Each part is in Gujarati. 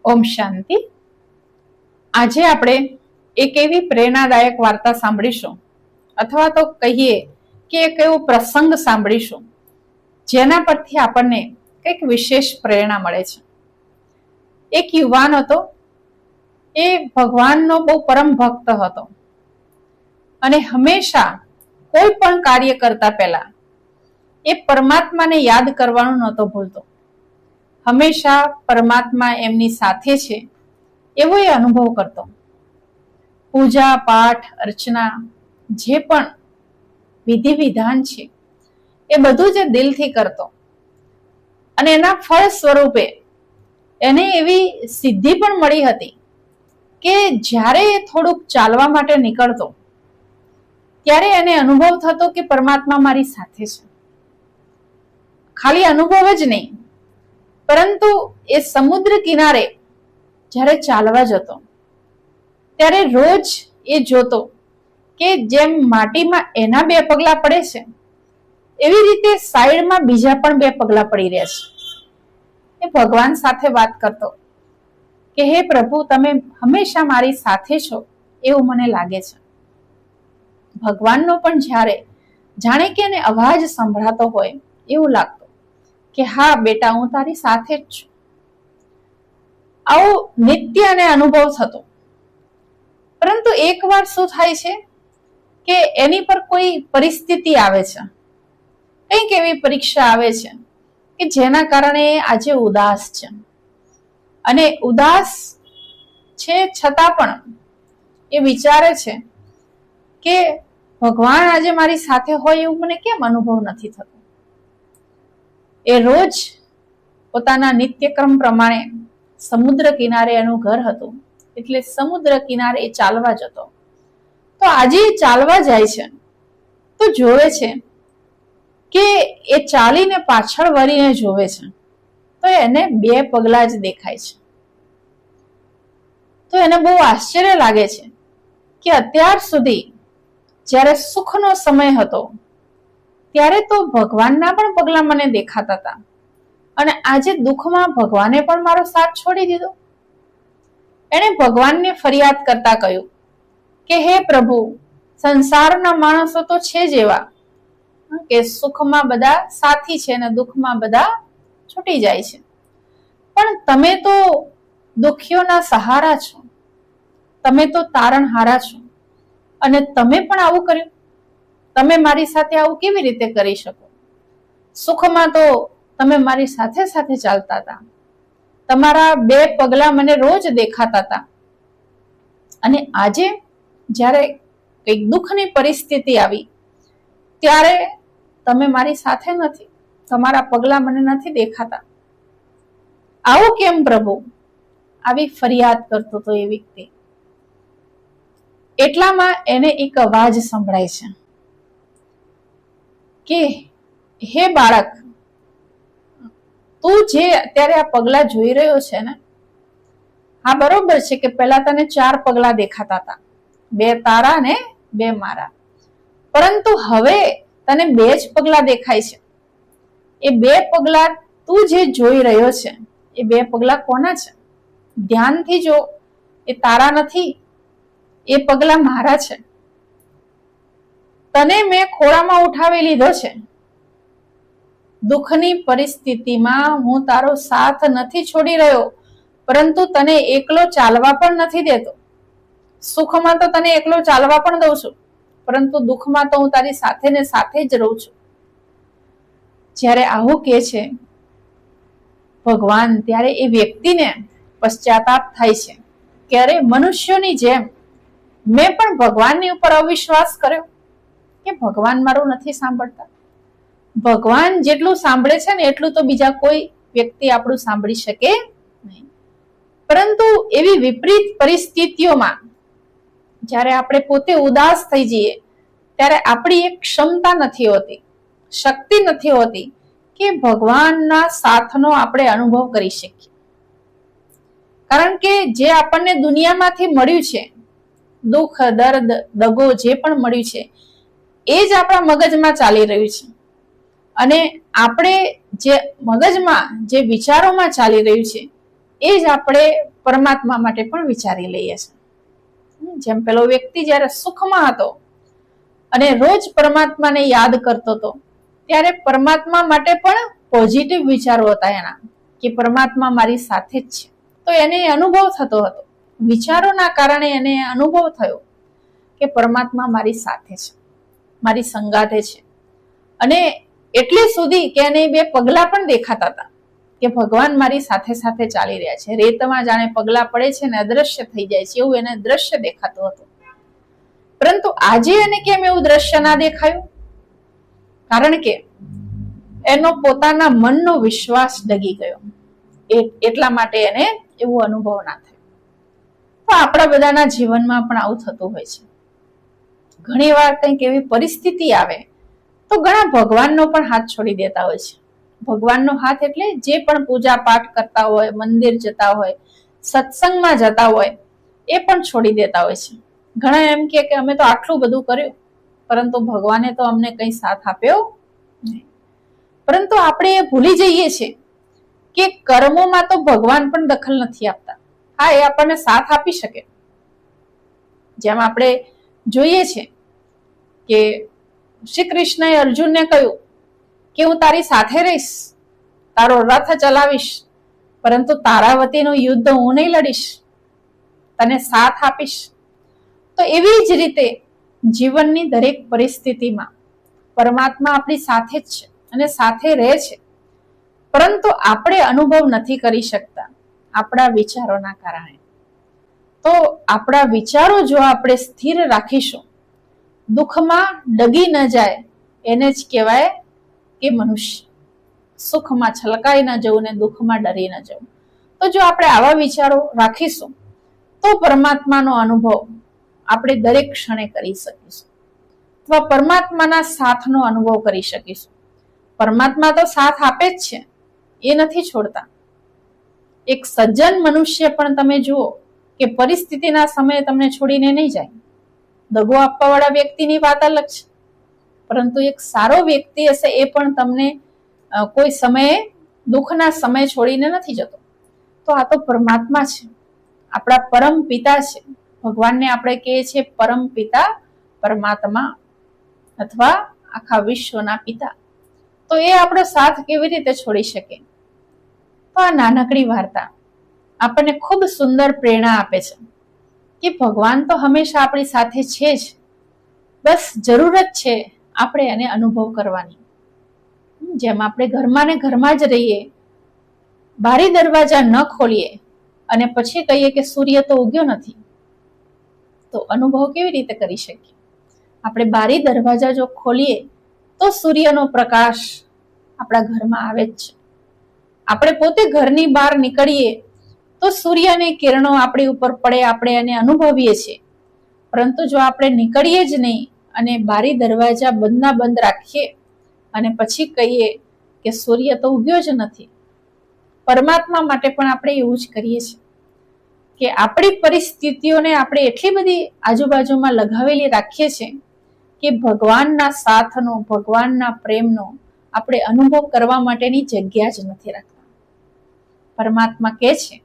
ઓમ શાંતિ. આજે આપણે એક એવી પ્રેરણાદાયક વાર્તા સાંભળીશું, અથવા તો કહીએ કે એક એવો પ્રસંગ સાંભળીશું જેના પરથી આપણને કંઈક વિશેષ પ્રેરણા મળે છે. એક યુવાન હતો, એ ભગવાનનો બહુ પરમ ભક્ત હતો અને હંમેશા કોઈ પણ કાર્ય કરતા પહેલા એ પરમાત્માને યાદ કરવાનું નહોતો ભૂલતો. હંમેશા પરમાત્મા એમની સાથે છે એવો એ અનુભવ કરતો. પૂજા પાઠ અર્ચના જે પણ વિધિ વિધાન છે એ બધું જ દિલથી કરતો અને એના ફળ સ્વરૂપે એને એવી સિદ્ધિ પણ મળી હતી કે જ્યારે એ થોડુંક ચાલવા માટે નીકળતો ત્યારે એને અનુભવ થતો કે પરમાત્મા મારી સાથે છે. ખાલી અનુભવ જ નહીં, પરંતુ એ સમુદ્ર કિનારે જ્યારે ચાલવા જતો ત્યારે રોજ એ જોતો કે જેમ માટીમાં એના 2 પગલા પડે છે એવી રીતે સાઈડમાં બીજા પણ 2 પગલા પડી રહ્યા છે. એ ભગવાન સાથે વાત કરતો કે હે પ્રભુ, તમે હંમેશા મારી સાથે છો એવું મને લાગે છે. ભગવાનનો પણ જ્યારે જાણે કે એને અવાજ સંભળાતો હોય એવું લાગતું કે હા બેટા, હું તારી સાથે જ છું. આવો નિત્ય અને અનુભવ થતો. પરંતુ એકવાર શું થાય છે કે એની પર કોઈ પરિસ્થિતિ આવે છે, કંઈક એવી પરીક્ષા આવે છે કે જેના કારણે આજે ઉદાસ છે. અને ઉદાસ છે છતાં પણ એ વિચારે છે કે ભગવાન આજે મારી સાથે હોય એવું મને કેમ અનુભવ નથી થતો. એ રોજ પોતાના નિત્યક્રમ પ્રમાણે સમુદ્ર કિનારે એનું ઘર હતું, એટલે સમુદ્ર કિનારે એ ચાલવા જતો. તો આજે ચાલવા જાય છે તો જોવે છે કે એ ચાલીને પાછળ વળીને જોવે છે તો એને 2 પગલા જ દેખાય છે. તો એને બહુ આશ્ચર્ય લાગે છે કે અત્યાર સુધી જ્યારે સુખનો સમય હતો ત્યારે તો ભગવાનના પણ પગલા મને દેખાતા હતા, અને આજે દુઃખમાં ભગવાને પણ મારો સાથ છોડી દીધો. એણે ભગવાનને ફરિયાદ કરતા કહ્યું કે હે પ્રભુ, સંસારના માણસો તો છે જ એવા કે સુખમાં બધા સાથી છે અને દુઃખમાં બધા છૂટી જાય છે, પણ તમે તો દુઃખીઓના સહારા છો, તમે તો તારણહારા છો, અને તમે પણ આવું કર્યું. તમે મારી સાથે આવું કેવી રીતે કરી શકો? સુખમાં તો તમે મારી સાથે સાથે ચાલતા હતા, તમારા 2 પગલા મને રોજ દેખાતા હતા, અને આજે જ્યારે કંઈક દુઃખની પરિસ્થિતિ આવી ત્યારે તમે મારી સાથે નથી, તમારા પગલા મને નથી દેખાતા. આવું કેમ પ્રભુ? આવી ફરિયાદ કરતો તો એ વ્યક્તિ. એટલામાં એને એક અવાજ સંભળાય છે કે હે બાળક, તું જે અત્યારે આ પગલા જોઈ રહ્યો છે ને, હા બરોબર છે કે પહેલા તને 4 પગલા દેખાતા હતા, 2 તારા ને 2 મારા, પરંતુ હવે તને 2 જ પગલા દેખાય છે. એ 2 પગલા તું જે જોઈ રહ્યો છે એ 2 પગલા કોના છે? ધ્યાનથી જો, એ તારા નથી, એ પગલા મારા છે. તને મેં ખોળામાં ઉઠાવી લીધો છે. દુઃખની પરિસ્થિતિમાં હું તારો સાથ નથી છોડી રહ્યો, પરંતુ તને એકલો ચાલવા પણ નથી દેતો. સુખમાં તો તને એકલો ચાલવા પણ દઉં છું, પરંતુ દુઃખમાં તો હું તારી સાથે ને સાથે જ રહું છું. જ્યારે આવું કહે છે ભગવાન, ત્યારે એ વ્યક્તિને પશ્ચાતાપ થાય છે કે અરે, મનુષ્યોની જેમ મેં પણ ભગવાનની ઉપર અવિશ્વાસ કર્યો કે ભગવાન મારું નથી સાંભળતા. ભગવાન જેટલું સાંભળે છે ને એટલું તો બીજા કોઈ વ્યક્તિ આપણું સાંભળી શકે નહીં. પરંતુ એવી વિપરીત પરિસ્થિતિઓમાં જ્યારે આપણે પોતે ઉદાસ થઈ જઈએ ત્યારે આપણી એક ક્ષમતા નથી હોતી, શક્તિ નથી હોતી કે ભગવાનના સાથનો આપણે અનુભવ કરી શકીએ. કારણ કે જે આપણને દુનિયામાંથી મળ્યું છે, દુઃખ દર્દ દગો જે પણ મળ્યું છે એ જ આપણા મગજમાં ચાલી રહ્યું છે, અને આપણે જે મગજમાં જે વિચારોમાં ચાલી રહ્યું છે એ જ આપણે પરમાત્મા માટે પણ વિચારી લઈએ છીએ. જેમ પેલો વ્યક્તિ જ્યારે સુખમાં હતો અને રોજ પરમાત્માને યાદ કરતો હતો, ત્યારે પરમાત્મા માટે પણ પોઝિટિવ વિચારો હતા એના, કે પરમાત્મા મારી સાથે જ છે. તો એને અનુભવ થતો હતો, વિચારોના કારણે એને અનુભવ થયો કે પરમાત્મા મારી સાથે છે, મારી સંગાથે છે. અને એટલે સુધી કે એને બે પગલા પણ દેખાતા હતા કે ભગવાન મારી સાથે સાથે ચાલી રહ્યા છે. રેતમાં જાણે પગલા પડે છે ને અદ્રશ્ય થઈ જાય છે, એવું એને દ્રશ્ય દેખાતું હતું. પરંતુ આજે એને કેમ એવું દ્રશ્ય ના દેખાયું? કારણ કે એનો પોતાના મનનો વિશ્વાસ ડગી ગયો, એટલા માટે એને એવો અનુભવ ના થયો. તો આપણા બધાના જીવનમાં પણ આવું થતું હોય છે. ઘણી વાર કંઈક એવી પરિસ્થિતિ આવે તો ઘણા ભગવાનનો પણ હાથ છોડી દેતા હોય છે. ભગવાનનો હાથ એટલે જે પણ પૂજા પાઠ કરતા હોય, મંદિર જતા હોય, સત્સંગમાં જતા હોય, એ પણ છોડી દેતા હોય છે. ઘણા એમ કે અમે તો આટલું બધું કર્યું, પરંતુ ભગવાને તો અમને કઈ સાથ આપ્યો નહીં. પરંતુ આપણે એ ભૂલી જઈએ છીએ કે કર્મોમાં તો ભગવાન પણ દખલ નથી આપતા. હા, એ આપણને સાથ આપી શકે. જેમ આપણે જોઈએ છે કે શ્રી કૃષ્ણએ અર્જુનને કહ્યું કે હું તારી સાથે રહીશ, તારો રથ ચલાવીશ, પરંતુ તારાવતીનું યુદ્ધ હું નહીં લડીશ, તને સાથ આપીશ. તો એવી જ રીતે જીવનની દરેક પરિસ્થિતિમાં પરમાત્મા આપણી સાથે જ છે અને સાથે રહે છે, પરંતુ આપણે અનુભવ નથી કરી શકતા આપણા વિચારોના કારણે. તો આપણા વિચારો જો આપણે સ્થિર રાખીશું, દુઃખમાં ડગી ન જાય, એને જ કહેવાય કે મનુષ્ય. સુખમાં છલકાઈ ન જવું ને દુઃખમાં ડરી ન જવું. તો જો આપણે આવા વિચારો રાખીશું તો પરમાત્માનો અનુભવ આપણે દરેક ક્ષણે કરી શકીશું, અથવા પરમાત્માના સાથનો અનુભવ કરી શકીશું. પરમાત્મા તો સાથ આપે જ છે, એ નથી છોડતા. એક સજ્જન મનુષ્ય પણ તમે જુઓ કે પરિસ્થિતિના સમયે તમને છોડીને નહીં જાય. દગો આપવા વાળા વ્યક્તિની વાત અલગ છે, પરંતુ એક સારો વ્યક્તિ હશે એ પણ તમને કોઈ સમયે દુઃખના સમય છોડીને નથી જતો. તો આ તો પરમાત્મા છે, આપણા પરમ પિતા છે. ભગવાનને આપણે કહીએ છીએ પરમ પિતા, પરમાત્મા, અથવા આખા વિશ્વના પિતા. તો એ આપણો સાથ કેવી રીતે છોડી શકે? તો આ નાનકડી વાર્તા આપણને ખૂબ સુંદર પ્રેરણા આપે છે કે ભગવાન તો હંમેશા આપણી સાથે છે જ, બસ જરૂરત છે આપણે એને અનુભવ કરવાની. જેમ આપણે ઘરમાં ને ઘરમાં જ રહીએ, બારી દરવાજા ન ખોલીએ અને પછી કહીએ કે સૂર્ય તો ઉગ્યો નથી, તો અનુભવ કેવી રીતે કરી શકીએ? આપણે બારી દરવાજા જો ખોલીએ તો સૂર્યનો પ્રકાશ આપણા ઘરમાં આવે જ છે. આપણે પોતે ઘરની બહાર નીકળીએ તો સૂર્યની કિરણો આપણી ઉપર પડે, આપણે એને અનુભવીએ છીએ. પરંતુ જો આપણે નીકળીએ જ નહીં અને બારી દરવાજા બંધ રાખીએ અને પછી કહીએ કે સૂર્ય તો ઉગ્યો જ નથી, પરમાત્મા માટે પણ આપણે એવું જ કરીએ છીએ કે આપણી પરિસ્થિતિઓને આપણે એટલી બધી આજુબાજુમાં લગાવેલી રાખીએ છીએ કે ભગવાનના સાથનો, ભગવાનના પ્રેમનો આપણે અનુભવ કરવા માટેની જગ્યા જ નથી રાખતા. પરમાત્મા કહે છે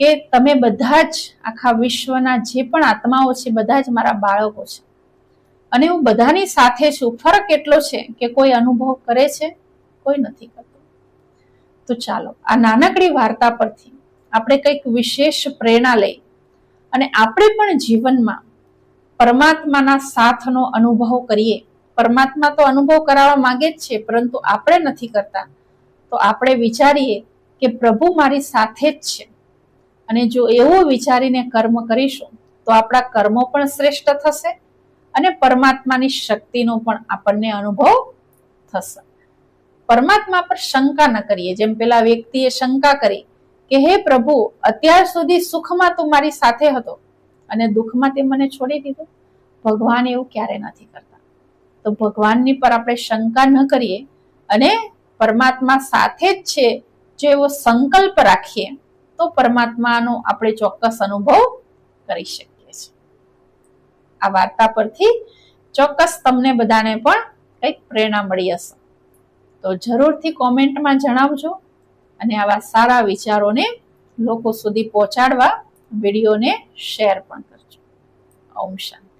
કે તમે બધા જ આખા વિશ્વના જે પણ આત્માઓ છે, બધા જ મારા બાળકો છે અને હું બધાની સાથે છું. ફરક એટલો છે કે કોઈ અનુભવ કરે છે, કોઈ નથી કરતું. તો ચાલો આ નાનકડી વાર્તા પરથી આપણે કંઈક વિશેષ પ્રેરણા લઈ અને આપણે પણ જીવનમાં પરમાત્માના સાથનો અનુભવ કરીએ. પરમાત્મા તો અનુભવ કરાવવા માંગે જ છે, પરંતુ આપણે નથી કરતા. તો આપણે વિચારીએ કે પ્રભુ મારી સાથે જ છે, અને જો એવું વિચારીને કર્મ કરીશું તો આપણા કર્મો પણ શ્રેષ્ઠ થશે અને પરમાત્માની શક્તિનો પણ આપણને અનુભવ થશે. પરમાત્મા પર શંકા ન કરીએ. જેમ પેલા વ્યક્તિએ શંકા કરી કે હે પ્રભુ, અત્યાર સુધી સુખમાં તું મારી સાથે હતો અને દુઃખમાં તે મને છોડી દીધો. ભગવાન એવું ક્યારે નથી કરતા. તો ભગવાનની પર આપણે શંકા ન કરીએ અને પરમાત્મા સાથે જ છે જો એવો સંકલ્પ રાખીએ તો પરમાત્માનો આપણે ચોક્કસ અનુભવ કરી શકીએ છીએ. આ વાર્તા પરથી ચોક્કસ તમને બધાને પણ કંઈક પ્રેરણા મળી હશે. તો જરૂરથી કોમેન્ટમાં જણાવજો અને આવા સારા વિચારોને લોકો સુધી પહોંચાડવા વિડીયોને શેર પણ કરજો. ઓમ શાંતિ.